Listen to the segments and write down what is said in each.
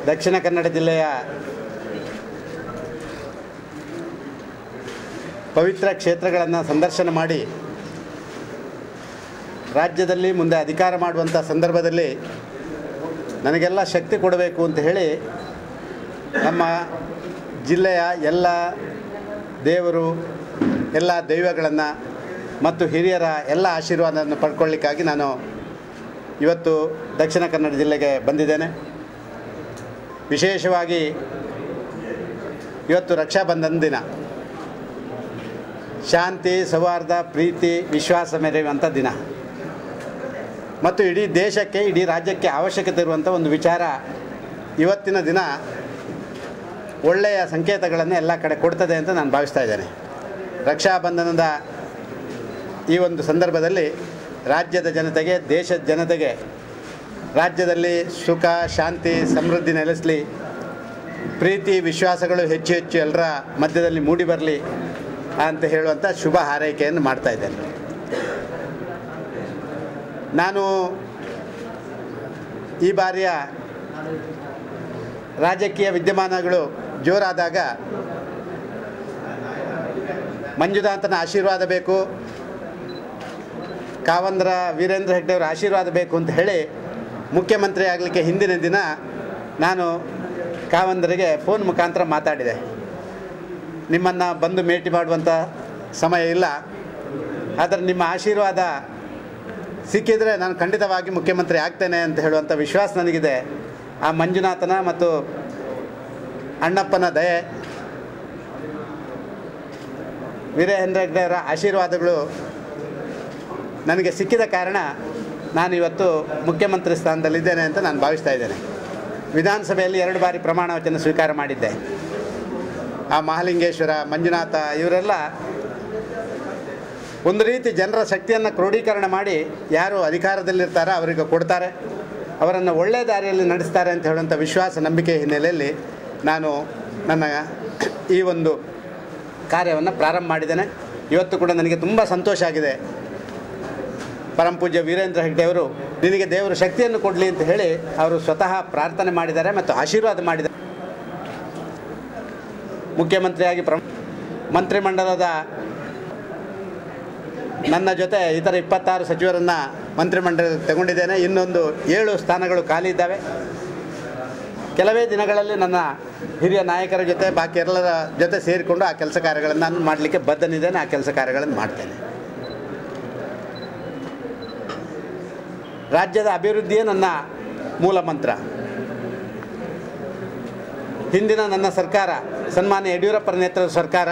ದಕ್ಷಿಣ ಕನ್ನಡ ಜಿಲ್ಲೆಯ ಪವಿತ್ರ ಕ್ಷೇತ್ರಗಳನ್ನು ಸಂದರ್ಶನ ಮಾಡಿ ರಾಜ್ಯದಲ್ಲಿ ಮುಂದೆ ಅಧಿಕಾರ ಮಾಡುವಂಥ ಸಂದರ್ಭದಲ್ಲಿ ನನಗೆಲ್ಲ ಶಕ್ತಿ ಕೊಡಬೇಕು ಅಂತ ಹೇಳಿ ನಮ್ಮ ಜಿಲ್ಲೆಯ ಎಲ್ಲ ದೇವರು, ಎಲ್ಲ ದೈವಗಳನ್ನು ಮತ್ತು ಹಿರಿಯರ ಎಲ್ಲ ಆಶೀರ್ವಾದವನ್ನು ಪಡ್ಕೊಳ್ಳಿಕ್ಕಾಗಿ ನಾನು ಇವತ್ತು ದಕ್ಷಿಣ ಕನ್ನಡ ಜಿಲ್ಲೆಗೆ ಬಂದಿದ್ದೇನೆ. ವಿಶೇಷವಾಗಿ ಇವತ್ತು ರಕ್ಷಾಬಂಧನ ದಿನ, ಶಾಂತಿ, ಸೌಹಾರ್ದ, ಪ್ರೀತಿ, ವಿಶ್ವಾಸ ಮೆರೆಯುವಂಥ ದಿನ ಮತ್ತು ಇಡೀ ದೇಶಕ್ಕೆ, ಇಡೀ ರಾಜ್ಯಕ್ಕೆ ಅವಶ್ಯಕತೆ ಇರುವಂಥ ಒಂದು ವಿಚಾರ. ಇವತ್ತಿನ ದಿನ ಒಳ್ಳೆಯ ಸಂಕೇತಗಳನ್ನು ಎಲ್ಲ ಕಡೆ ಕೊಡ್ತದೆ ಅಂತ ನಾನು ಭಾವಿಸ್ತಾ ಇದ್ದೇನೆ. ರಕ್ಷಾಬಂಧನದ ಈ ಒಂದು ಸಂದರ್ಭದಲ್ಲಿ ರಾಜ್ಯದ ಜನತೆಗೆ, ದೇಶದ ಜನತೆಗೆ ರಾಜ್ಯದಲ್ಲಿ ಸುಖ, ಶಾಂತಿ, ಸಮೃದ್ಧಿ ನೆಲೆಸಲಿ, ಪ್ರೀತಿ, ವಿಶ್ವಾಸಗಳು ಹೆಚ್ಚು ಹೆಚ್ಚು ಎಲ್ಲರ ಮಧ್ಯದಲ್ಲಿ ಮೂಡಿ ಬರಲಿ ಅಂತ ಹೇಳುವಂಥ ಶುಭ ಹಾರೈಕೆಯನ್ನು ಮಾಡ್ತಾ ಇದ್ದೇನೆ. ನಾನು ಈ ಬಾರಿಯ ರಾಜಕೀಯ ವಿದ್ಯಮಾನಗಳು ಜೋರಾದಾಗ ಮಂಜುನಾಥನ ಆಶೀರ್ವಾದ ಬೇಕು, ಕಾವಂದ್ರ ವೀರೇಂದ್ರ ಹೆಗ್ಡೆಯವರ ಆಶೀರ್ವಾದ ಬೇಕು ಅಂತ ಹೇಳಿ ಮುಖ್ಯಮಂತ್ರಿ ಆಗಲಿಕ್ಕೆ ಹಿಂದಿನ ದಿನ ನಾನು ಕಾವಂದರಿಗೆ ಫೋನ್ ಮುಖಾಂತರ ಮಾತಾಡಿದೆ. ನಿಮ್ಮನ್ನು ಬಂದು ಭೇಟಿ ಮಾಡುವಂಥ ಸಮಯ ಇಲ್ಲ, ಆದರೆ ನಿಮ್ಮ ಆಶೀರ್ವಾದ ಸಿಕ್ಕಿದರೆ ನಾನು ಖಂಡಿತವಾಗಿ ಮುಖ್ಯಮಂತ್ರಿ ಆಗ್ತೇನೆ ಅಂತ ಹೇಳುವಂಥ ವಿಶ್ವಾಸ ನನಗಿದೆ. ಆ ಮಂಜುನಾಥನ ಮತ್ತು ಅಣ್ಣಪ್ಪನ ದಯೆ, ವೀರೇಂದ್ರ ಹೆಗ್ಡೆಯವರ ಆಶೀರ್ವಾದಗಳು ನನಗೆ ಸಿಕ್ಕಿದ ಕಾರಣ ನಾನು ಇವತ್ತು ಮುಖ್ಯಮಂತ್ರಿ ಸ್ಥಾನದಲ್ಲಿದ್ದೇನೆ ಅಂತ ನಾನು ಭಾವಿಸ್ತಾ ಇದ್ದೇನೆ. ವಿಧಾನಸಭೆಯಲ್ಲಿ 2 ಬಾರಿ ಪ್ರಮಾಣ ವಚನ ಸ್ವೀಕಾರ ಮಾಡಿದ್ದೆ. ಆ ಮಹಾಲಿಂಗೇಶ್ವರ, ಮಂಜುನಾಥ ಇವರೆಲ್ಲ ಒಂದು ರೀತಿ ಜನರ ಶಕ್ತಿಯನ್ನು ಕ್ರೋಢೀಕರಣ ಮಾಡಿ ಯಾರು ಅಧಿಕಾರದಲ್ಲಿರ್ತಾರೋ ಅವರಿಗೆ ಕೊಡ್ತಾರೆ, ಅವರನ್ನು ಒಳ್ಳೆಯ ದಾರಿಯಲ್ಲಿ ನಡೆಸ್ತಾರೆ ಅಂತ ಹೇಳುವಂಥ ವಿಶ್ವಾಸ, ನಂಬಿಕೆ ಹಿನ್ನೆಲೆಯಲ್ಲಿ ನಾನು ನನ್ನ ಈ ಒಂದು ಕಾರ್ಯವನ್ನು ಪ್ರಾರಂಭ ಮಾಡಿದ್ದೇನೆ. ಇವತ್ತು ಕೂಡ ನನಗೆ ತುಂಬ ಸಂತೋಷ ಆಗಿದೆ. ಪರಮಪೂಜ್ಯ ವೀರೇಂದ್ರ ಹೆಗ್ಡೆಯವರು ನಿನಗೆ ದೇವರು ಶಕ್ತಿಯನ್ನು ಕೊಡಲಿ ಅಂತ ಹೇಳಿ ಅವರು ಸ್ವತಃ ಪ್ರಾರ್ಥನೆ ಮಾಡಿದ್ದಾರೆ ಮತ್ತು ಆಶೀರ್ವಾದ ಮಾಡಿದ್ದಾರೆ. ಮುಖ್ಯಮಂತ್ರಿಯಾಗಿ ಮಂತ್ರಿಮಂಡಲದ ನನ್ನ ಜೊತೆ ಇತರ 26 ಸಚಿವರನ್ನು ಮಂತ್ರಿಮಂಡಲದಲ್ಲಿ ತಗೊಂಡಿದ್ದೇನೆ. ಇನ್ನೊಂದು 7 ಸ್ಥಾನಗಳು ಖಾಲಿ ಇದ್ದಾವೆ. ಕೆಲವೇ ದಿನಗಳಲ್ಲಿ ನನ್ನ ಹಿರಿಯ ನಾಯಕರ ಜೊತೆ, ಬಾಕಿ ಎಲ್ಲರ ಜೊತೆ ಸೇರಿಕೊಂಡು ಆ ಕೆಲಸ ಕಾರ್ಯಗಳನ್ನು ನಾನು ಮಾಡಲಿಕ್ಕೆ ಬದ್ಧನಿದ್ದೇನೆ. ಆ ಕೆಲಸ ಕಾರ್ಯಗಳನ್ನು ಮಾಡ್ತೇನೆ. ರಾಜ್ಯದ ಅಭಿವೃದ್ಧಿಯೇ ನನ್ನ ಮೂಲ ಮಂತ್ರ. ಹಿಂದಿನ ನನ್ನ ಸರ್ಕಾರ, ಸನ್ಮಾನ್ಯ ಯಡಿಯೂರಪ್ಪರ ನೇತೃತ್ವದ ಸರ್ಕಾರ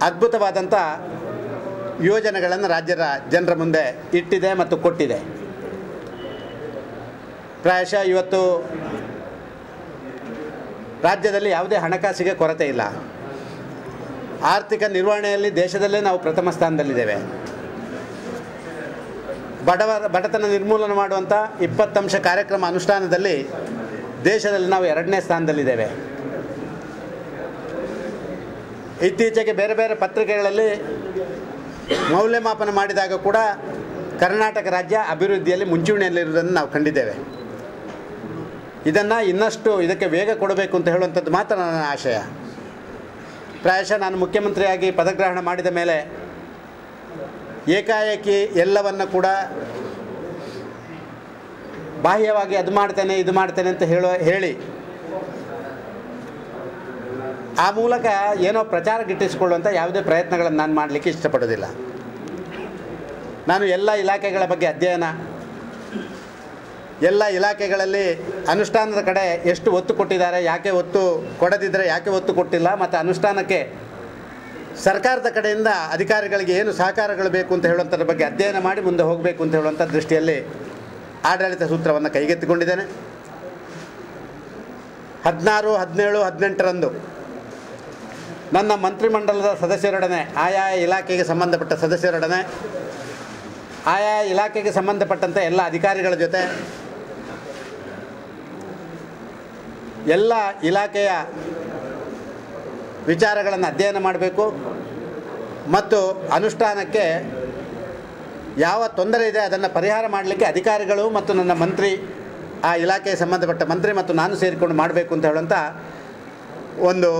ಅದ್ಭುತವಾದಂಥ ಯೋಜನೆಗಳನ್ನು ರಾಜ್ಯದ ಜನರ ಮುಂದೆ ಇಟ್ಟಿದೆ ಮತ್ತು ಕೊಟ್ಟಿದೆ. ಪ್ರಾಯಶಃ ಇವತ್ತು ರಾಜ್ಯದಲ್ಲಿ ಯಾವುದೇ ಹಣಕಾಸಿಗೆ ಕೊರತೆ ಇಲ್ಲ. ಆರ್ಥಿಕ ನಿರ್ವಹಣೆಯಲ್ಲಿ ದೇಶದಲ್ಲೇ ನಾವು ಪ್ರಥಮ ಸ್ಥಾನದಲ್ಲಿದ್ದೇವೆ. ಬಡತನ ನಿರ್ಮೂಲನೆ ಮಾಡುವಂಥ 20 ಅಂಶ ಕಾರ್ಯಕ್ರಮ ಅನುಷ್ಠಾನದಲ್ಲಿ ದೇಶದಲ್ಲಿ ನಾವು 2ನೇ ಸ್ಥಾನದಲ್ಲಿದ್ದೇವೆ. ಇತ್ತೀಚೆಗೆ ಬೇರೆ ಬೇರೆ ಪತ್ರಿಕೆಗಳಲ್ಲಿ ಮೌಲ್ಯಮಾಪನ ಮಾಡಿದಾಗ ಕೂಡ ಕರ್ನಾಟಕ ರಾಜ್ಯ ಅಭಿವೃದ್ಧಿಯಲ್ಲಿ ಮುಂಚೂಣಿಯಲ್ಲಿರುವುದನ್ನು ನಾವು ಕಂಡಿದ್ದೇವೆ. ಇದನ್ನು ಇನ್ನಷ್ಟು ಇದಕ್ಕೆ ವೇಗ ಕೊಡಬೇಕು ಅಂತ ಹೇಳುವಂಥದ್ದು ಮಾತ್ರ ನನ್ನ ಆಶಯ. ಪ್ರಾಯಶಃ ನಾನು ಮುಖ್ಯಮಂತ್ರಿಯಾಗಿ ಪದಗ್ರಹಣ ಮಾಡಿದ ಮೇಲೆ ಏಕಾಏಕಿ ಎಲ್ಲವನ್ನು ಕೂಡ ಬಾಹ್ಯವಾಗಿ ಅದು ಮಾಡ್ತೇನೆ ಇದು ಮಾಡ್ತೇನೆ ಅಂತ ಹೇಳಿ ಆ ಮೂಲಕ ಏನೋ ಪ್ರಚಾರ ಗಿಟ್ಟಿಸಿಕೊಳ್ಳುವಂಥ ಯಾವುದೇ ಪ್ರಯತ್ನಗಳನ್ನು ನಾನು ಮಾಡಲಿಕ್ಕೆ ಇಷ್ಟಪಡೋದಿಲ್ಲ. ನಾನು ಎಲ್ಲ ಇಲಾಖೆಗಳ ಬಗ್ಗೆ ಅಧ್ಯಯನ, ಎಲ್ಲ ಇಲಾಖೆಗಳಲ್ಲಿ ಅನುಷ್ಠಾನದ ಕಡೆ ಎಷ್ಟು ಒತ್ತು ಕೊಟ್ಟಿದ್ದಾರೆ, ಯಾಕೆ ಒತ್ತು ಕೊಡದಿದ್ದರೆ ಯಾಕೆ ಒತ್ತು ಕೊಟ್ಟಿಲ್ಲ, ಮತ್ತು ಅನುಷ್ಠಾನಕ್ಕೆ ಸರ್ಕಾರದ ಕಡೆಯಿಂದ ಅಧಿಕಾರಿಗಳಿಗೆ ಏನು ಸಹಕಾರಗಳು ಬೇಕು ಅಂತ ಹೇಳುವಂಥದ್ರ ಬಗ್ಗೆ ಅಧ್ಯಯನ ಮಾಡಿ ಮುಂದೆ ಹೋಗಬೇಕು ಅಂತ ಹೇಳುವಂಥ ದೃಷ್ಟಿಯಲ್ಲಿ ಆಡಳಿತ ಸೂತ್ರವನ್ನು ಕೈಗೆತ್ತಿಕೊಂಡಿದ್ದೇನೆ. 16, 17, 18ರಂದು ನನ್ನ ಮಂತ್ರಿಮಂಡಲದ ಸದಸ್ಯರೊಡನೆ, ಆಯಾ ಇಲಾಖೆಗೆ ಸಂಬಂಧಪಟ್ಟ ಸದಸ್ಯರೊಡನೆ, ಆಯಾ ಇಲಾಖೆಗೆ ಸಂಬಂಧಪಟ್ಟಂಥ ಎಲ್ಲ ಅಧಿಕಾರಿಗಳ ಜೊತೆ, ಎಲ್ಲ ಇಲಾಖೆಯ ವಿಚಾರಗಳನ್ನು ಅಧ್ಯಯನ ಮಾಡಬೇಕು ಮತ್ತು ಅನುಷ್ಠಾನಕ್ಕೆ ಯಾವ ತೊಂದರೆ ಇದೆ ಅದನ್ನು ಪರಿಹಾರ ಮಾಡಲಿಕ್ಕೆ ಅಧಿಕಾರಿಗಳು ಮತ್ತು ನನ್ನ ಮಂತ್ರಿ ಆ ಇಲಾಖೆಗೆ ಸಂಬಂಧಪಟ್ಟ ಮಂತ್ರಿ ಮತ್ತು ನಾನು ಸೇರಿಕೊಂಡು ಮಾಡಬೇಕು ಅಂತ ಹೇಳುವಂಥ ಒಂದು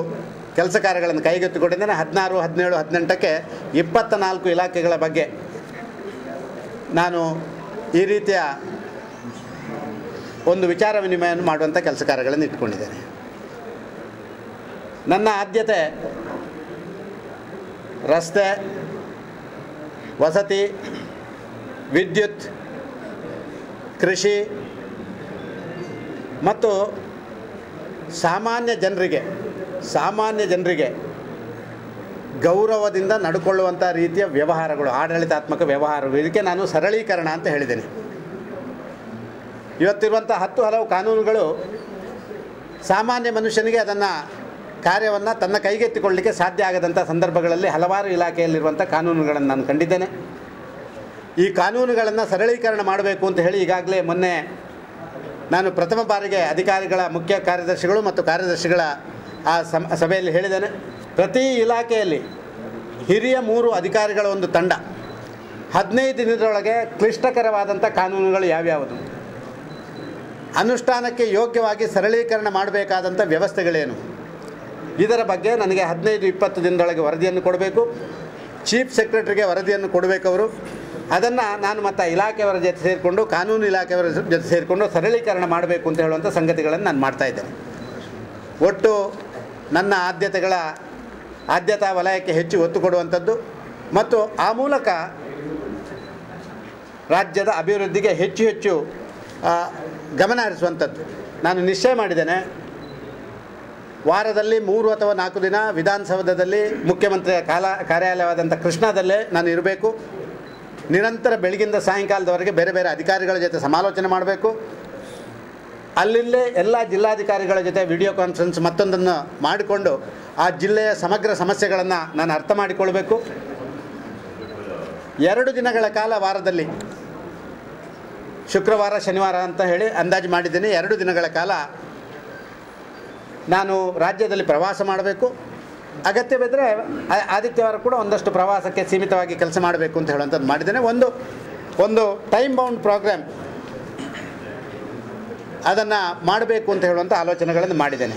ಕೆಲಸ ಕಾರ್ಯಗಳನ್ನು ಕೈಗೆತ್ತಿಕೊಂಡಿದ್ದೇನೆ. 16, 17, 18ಕ್ಕೆ 24 ಇಲಾಖೆಗಳ ಬಗ್ಗೆ ನಾನು ಈ ರೀತಿಯ ಒಂದು ವಿಚಾರ ವಿನಿಮಯವನ್ನು ಮಾಡುವಂಥ ಕೆಲಸ ಕಾರ್ಯಗಳನ್ನು ಇಟ್ಕೊಂಡಿದ್ದೇನೆ. ನನ್ನ ಆದ್ಯತೆ ರಸ್ತೆ, ವಸತಿ, ವಿದ್ಯುತ್, ಕೃಷಿ ಮತ್ತು ಸಾಮಾನ್ಯ ಜನರಿಗೆ ಗೌರವದಿಂದ ನಡ್ಕೊಳ್ಳುವಂಥ ರೀತಿಯ ವ್ಯವಹಾರಗಳು, ಆಡಳಿತಾತ್ಮಕ ವ್ಯವಹಾರಗಳು. ಇದಕ್ಕೆ ನಾನು ಸರಳೀಕರಣ ಅಂತ ಹೇಳಿದ್ದೇನೆ. ಇವತ್ತಿರುವಂಥ 10 ಹಲವು ಕಾನೂನುಗಳು ಸಾಮಾನ್ಯ ಮನುಷ್ಯನಿಗೆ ಅದನ್ನು ಕಾರ್ಯವನ್ನು ತನ್ನ ಕೈಗೆತ್ತಿಕೊಳ್ಳಲಿಕ್ಕೆ ಸಾಧ್ಯ ಆಗದಂಥ ಸಂದರ್ಭಗಳಲ್ಲಿ ಹಲವಾರು ಇಲಾಖೆಯಲ್ಲಿರುವಂಥ ಕಾನೂನುಗಳನ್ನು ನಾನು ಕಂಡಿದ್ದೇನೆ. ಈ ಕಾನೂನುಗಳನ್ನು ಸರಳೀಕರಣ ಮಾಡಬೇಕು ಅಂತ ಹೇಳಿ ಈಗಾಗಲೇ ಮೊನ್ನೆ ನಾನು ಪ್ರಥಮ ಬಾರಿಗೆ ಅಧಿಕಾರಿಗಳ ಮುಖ್ಯ ಕಾರ್ಯದರ್ಶಿಗಳು ಮತ್ತು ಕಾರ್ಯದರ್ಶಿಗಳ ಆ ಸಭೆಯಲ್ಲಿ ಹೇಳಿದ್ದೇನೆ. ಪ್ರತಿ ಇಲಾಖೆಯಲ್ಲಿ ಹಿರಿಯ 3 ಅಧಿಕಾರಿಗಳ ಒಂದು ತಂಡ 15 ದಿನದೊಳಗೆ ಕ್ಲಿಷ್ಟಕರವಾದಂಥ ಕಾನೂನುಗಳು ಯಾವ್ಯಾವುದು, ಅನುಷ್ಠಾನಕ್ಕೆ ಯೋಗ್ಯವಾಗಿ ಸರಳೀಕರಣ ಮಾಡಬೇಕಾದಂಥ ವ್ಯವಸ್ಥೆಗಳೇನು, ಇದರ ಬಗ್ಗೆ ನನಗೆ 15-20 ದಿನದೊಳಗೆ ವರದಿಯನ್ನು ಕೊಡಬೇಕು. ಚೀಫ್ ಸೆಕ್ರೆಟರಿಗೆ ವರದಿಯನ್ನು ಕೊಡಬೇಕು ಅವರು. ಅದನ್ನು ನಾನು ಮತ್ತು ಇಲಾಖೆಯವರ ಜೊತೆ ಸೇರಿಕೊಂಡು, ಕಾನೂನು ಇಲಾಖೆಯವರ ಜೊತೆ ಸೇರಿಕೊಂಡು ಸರಳೀಕರಣ ಮಾಡಬೇಕು ಅಂತ ಹೇಳುವಂಥ ಸಂಗತಿಗಳನ್ನು ನಾನು ಮಾಡ್ತಾಯಿದ್ದೇನೆ. ಒಟ್ಟು ನನ್ನ ಆದ್ಯತಾ ವಲಯಕ್ಕೆ ಹೆಚ್ಚು ಒತ್ತು ಕೊಡುವಂಥದ್ದು ಮತ್ತು ಆ ಮೂಲಕ ರಾಜ್ಯದ ಅಭಿವೃದ್ಧಿಗೆ ಹೆಚ್ಚು ಗಮನ ಹರಿಸುವಂಥದ್ದು. ನಾನು ನಿಶ್ಚಯ ಮಾಡಿದ್ದೇನೆ, ವಾರದಲ್ಲಿ 3 ಅಥವಾ 4 ದಿನ ವಿಧಾನಸೌಧದಲ್ಲಿ ಮುಖ್ಯಮಂತ್ರಿಯ ಕಾರ್ಯಾಲಯವಾದಂಥ ಕೃಷ್ಣಾದಲ್ಲೇ ನಾನು ಇರಬೇಕು. ನಿರಂತರ ಬೆಳಗಿಂದ ಸಾಯಂಕಾಲದವರೆಗೆ ಬೇರೆ ಬೇರೆ ಅಧಿಕಾರಿಗಳ ಜೊತೆ ಸಮಾಲೋಚನೆ ಮಾಡಬೇಕು. ಅಲ್ಲಿಲ್ಲೇ ಎಲ್ಲ ಜಿಲ್ಲಾಧಿಕಾರಿಗಳ ಜೊತೆ ವಿಡಿಯೋ ಕಾನ್ಫರೆನ್ಸ್ ಮತ್ತೊಂದನ್ನು ಮಾಡಿಕೊಂಡು ಆ ಜಿಲ್ಲೆಯ ಸಮಗ್ರ ಸಮಸ್ಯೆಗಳನ್ನು ನಾನು ಅರ್ಥ ಮಾಡಿಕೊಳ್ಬೇಕು. 2 ದಿನಗಳ ಕಾಲ ವಾರದಲ್ಲಿ, ಶುಕ್ರವಾರ ಶನಿವಾರ ಅಂತ ಹೇಳಿ ಅಂದಾಜು ಮಾಡಿದ್ದೀನಿ, 2 ದಿನಗಳ ಕಾಲ ನಾನು ರಾಜ್ಯದಲ್ಲಿ ಪ್ರವಾಸ ಮಾಡಬೇಕು. ಅಗತ್ಯವಿದ್ದರೆ ಆದಿತ್ಯವಾರ ಕೂಡ ಒಂದಷ್ಟು ಪ್ರವಾಸಕ್ಕೆ ಸೀಮಿತವಾಗಿ ಕೆಲಸ ಮಾಡಬೇಕು ಅಂತ ಹೇಳುವಂಥದ್ದು ಮಾಡಿದ್ದೇನೆ. ಒಂದು ಟೈಮ್ ಬೌಂಡ್ ಪ್ರೋಗ್ರಾಮ್ ಅದನ್ನು ಮಾಡಬೇಕು ಅಂತ ಹೇಳುವಂಥ ಆಲೋಚನೆಗಳನ್ನು ಮಾಡಿದ್ದೇನೆ.